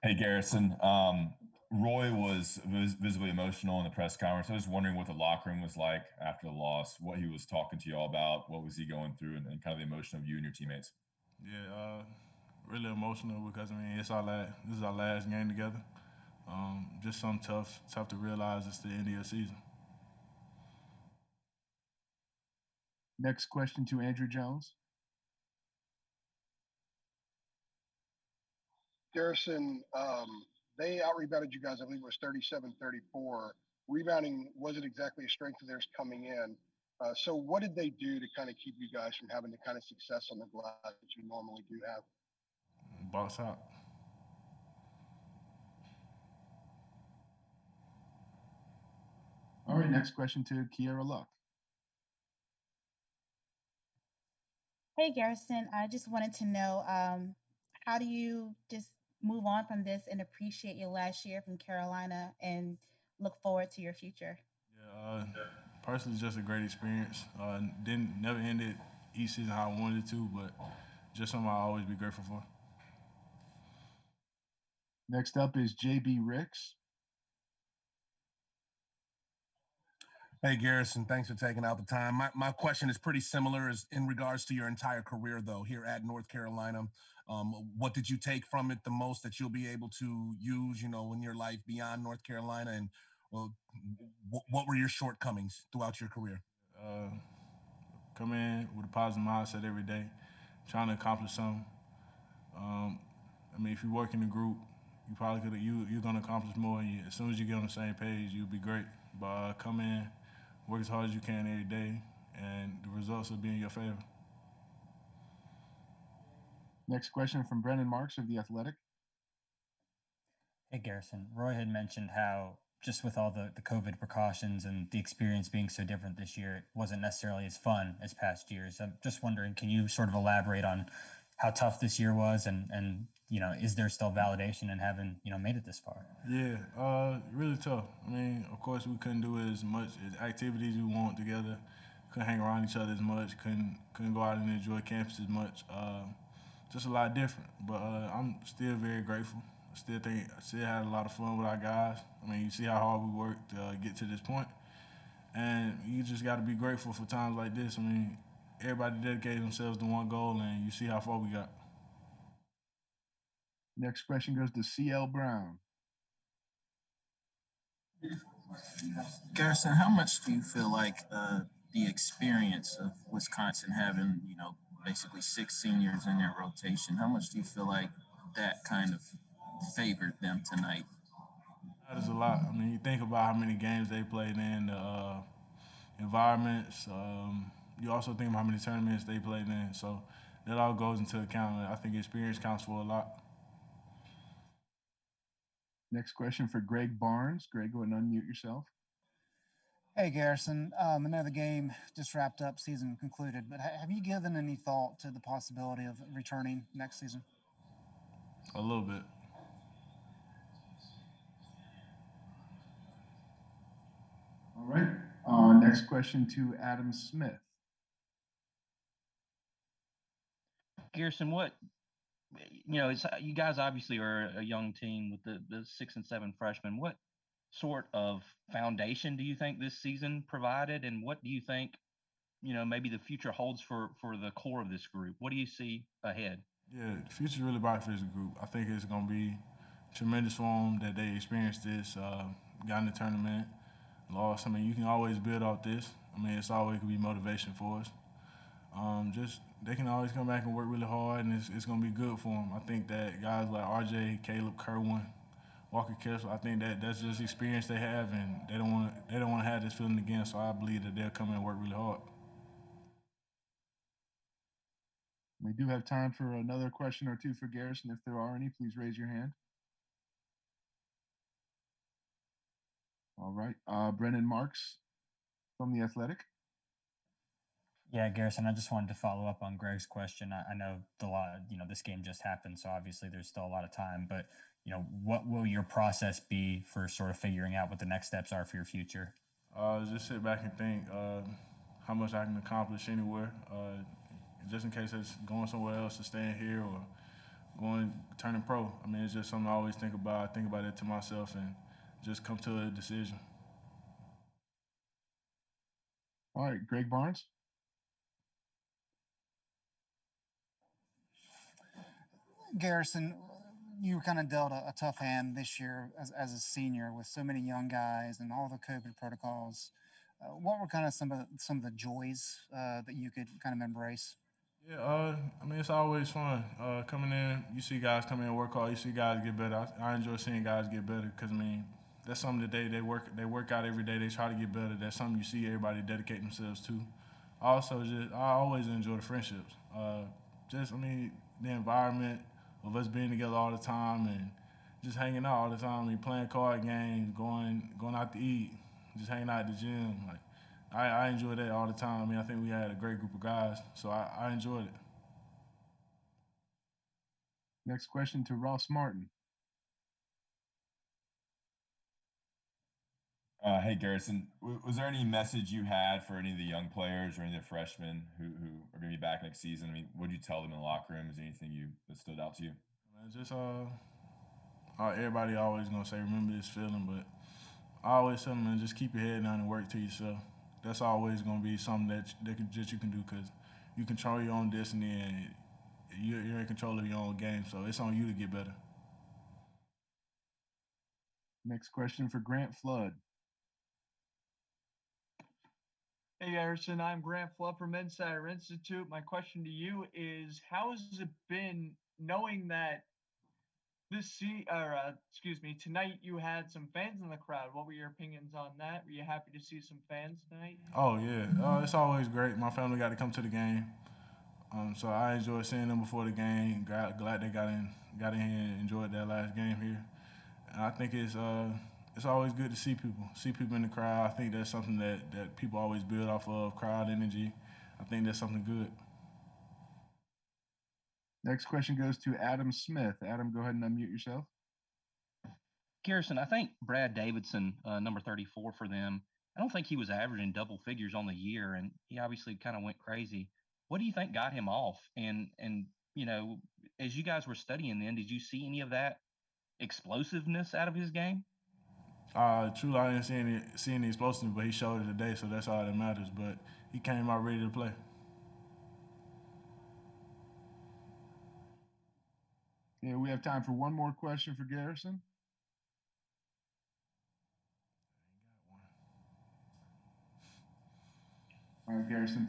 Hey, Garrison. Roy was visibly emotional in the press conference. I was wondering what the locker room was like after the loss, what he was talking to you all about, what was he going through, and kind of the emotion of you and your teammates. Yeah, really emotional because I mean this is our last game together. Just something tough to realize it's the end of your season. Next question to Andrew Jones. Garrison, they out rebounded you guys. I believe it was 37-34. Rebounding wasn't exactly a strength of theirs coming in. So what did they do to kind of keep you guys from having the kind of success on the glass that you normally do have? Box out. All right, next question to Kiera Luck. Hey, Garrison, I just wanted to know how do you just move on from this and appreciate your last year from Carolina and look forward to your future? Yeah, personally, just a great experience. Didn't never ended each season how I wanted it to, but just something I'll always be grateful for. Next up is JB Ricks. Hey, Garrison, thanks for taking out the time. My question is pretty similar as in regards to your entire career, though, here at North Carolina. What did you take from it the most that you'll be able to use, in your life beyond North Carolina? And what were your shortcomings throughout your career? Come in with a positive mindset every day, trying to accomplish something. I mean, if you work in a group, you probably could. You're gonna accomplish more. And as soon as you get on the same page, you'll be great. But come in, work as hard as you can every day, and the results will be in your favor. Next question from Brennan Marks of The Athletic. Hey, Garrison. Roy had mentioned how just with all the COVID precautions and the experience being so different this year, it wasn't necessarily as fun as past years. I'm just wondering, can you sort of elaborate on how tough this year was and is there still validation in having, made it this far? Yeah, really tough. I mean, of course, we couldn't do as much as activities we want together. Couldn't hang around each other as much. Couldn't go out and enjoy campus as much. Just a lot different. But I'm still very grateful. I still had a lot of fun with our guys. I mean, you see how hard we worked to get to this point, and you just got to be grateful for times like this. I mean, everybody dedicated themselves to one goal, and you see how far we got. Next question goes to CL Brown. Garrison, how much do you feel like the experience of Wisconsin having, basically six seniors in their rotation, how much do you feel like that kind of favored them tonight? That is a lot. I mean, you think about how many games they played in, the environments. You also think about how many tournaments they played in. So that all goes into account. I think experience counts for a lot. Next question for Greg Barnes. Greg, go ahead and unmute yourself. Hey, Garrison. I know the game just wrapped up, season concluded, but have you given any thought to the possibility of returning next season? A little bit. All right. Next question to Adam Smith. Garrison, you guys obviously are a young team with the 6 and 7 freshmen. What sort of foundation do you think this season provided, and what do you think, maybe the future holds for the core of this group? What do you see ahead? Yeah, the future's really bright for this group. I think it's going to be tremendous for them that they experienced this, got in the tournament, lost. I mean, you can always build off this. I mean, it's always going to be motivation for us. Just they can always come back and work really hard, and it's going to be good for them. I think that guys like RJ, Caleb, Kerwin, Walker Kessler, I think that's just experience they have, and they don't want to have this feeling again. So I believe that they'll come in and work really hard. We do have time for another question or two for Garrison. If there are any, please raise your hand. All right. Brennan Marks from The Athletic. Yeah, Garrison, I just wanted to follow up on Greg's question. I know this game just happened, so obviously there's still a lot of time, but, what will your process be for sort of figuring out what the next steps are for your future? Just sit back and think how much I can accomplish anywhere, just in case it's going somewhere else or staying here or turning pro. I mean, it's just something I always think about. I think about it to myself and just come to a decision. All right, Greg Barnes. Garrison, you were kind of dealt a tough hand this year as a senior with so many young guys and all the COVID protocols. What were kind of some of the joys that you could kind of embrace? Yeah, I mean, it's always fun. Coming in, you see guys come in and work hard. You see guys get better. I enjoy seeing guys get better because, I mean, that's something that they work out every day. They try to get better. That's something you see everybody dedicate themselves to. Also, I always enjoy the friendships. I mean, the environment of us being together all the time and just hanging out all the time. I mean, playing card games, going out to eat, just hanging out at the gym. Like, I enjoy that all the time. I mean, I think we had a great group of guys, so I enjoyed it. Next question to Ross Martin. Hey, Garrison, was there any message you had for any of the young players or any of the freshmen who are going to be back next season? I mean, what did you tell them in the locker room? Is there anything that stood out to you? Man, just everybody always gonna say remember this feeling, but I always tell them, man, just keep your head down and work to yourself. That's always gonna be something that you can do because you control your own destiny and you're in control of your own game. So it's on you to get better. Next question for Grant Flood. Hey, Garrison, I'm Grant Flood from Insider Institute. My question to you is, how has it been knowing that tonight you had some fans in the crowd? What were your opinions on that? Were you happy to see some fans tonight? Oh yeah, it's always great. My family got to come to the game, so I enjoyed seeing them before the game. Glad they got in here and enjoyed that last game here. And I think it's always good to see people in the crowd. I think that's something that people always build off of, crowd energy. I think that's something good. Next question goes to Adam Smith. Adam, go ahead and unmute yourself. Garrison, I think Brad Davidson, number 34 for them, I don't think he was averaging double figures on the year, and he obviously kind of went crazy. What do you think got him off? And you know, as you guys were studying then, did you see any of that explosiveness out of his game? Truly, I didn't see any explosiveness, but he showed it today, so that's all that matters. But he came out ready to play. Yeah, we have time for one more question for Garrison. All right, Garrison.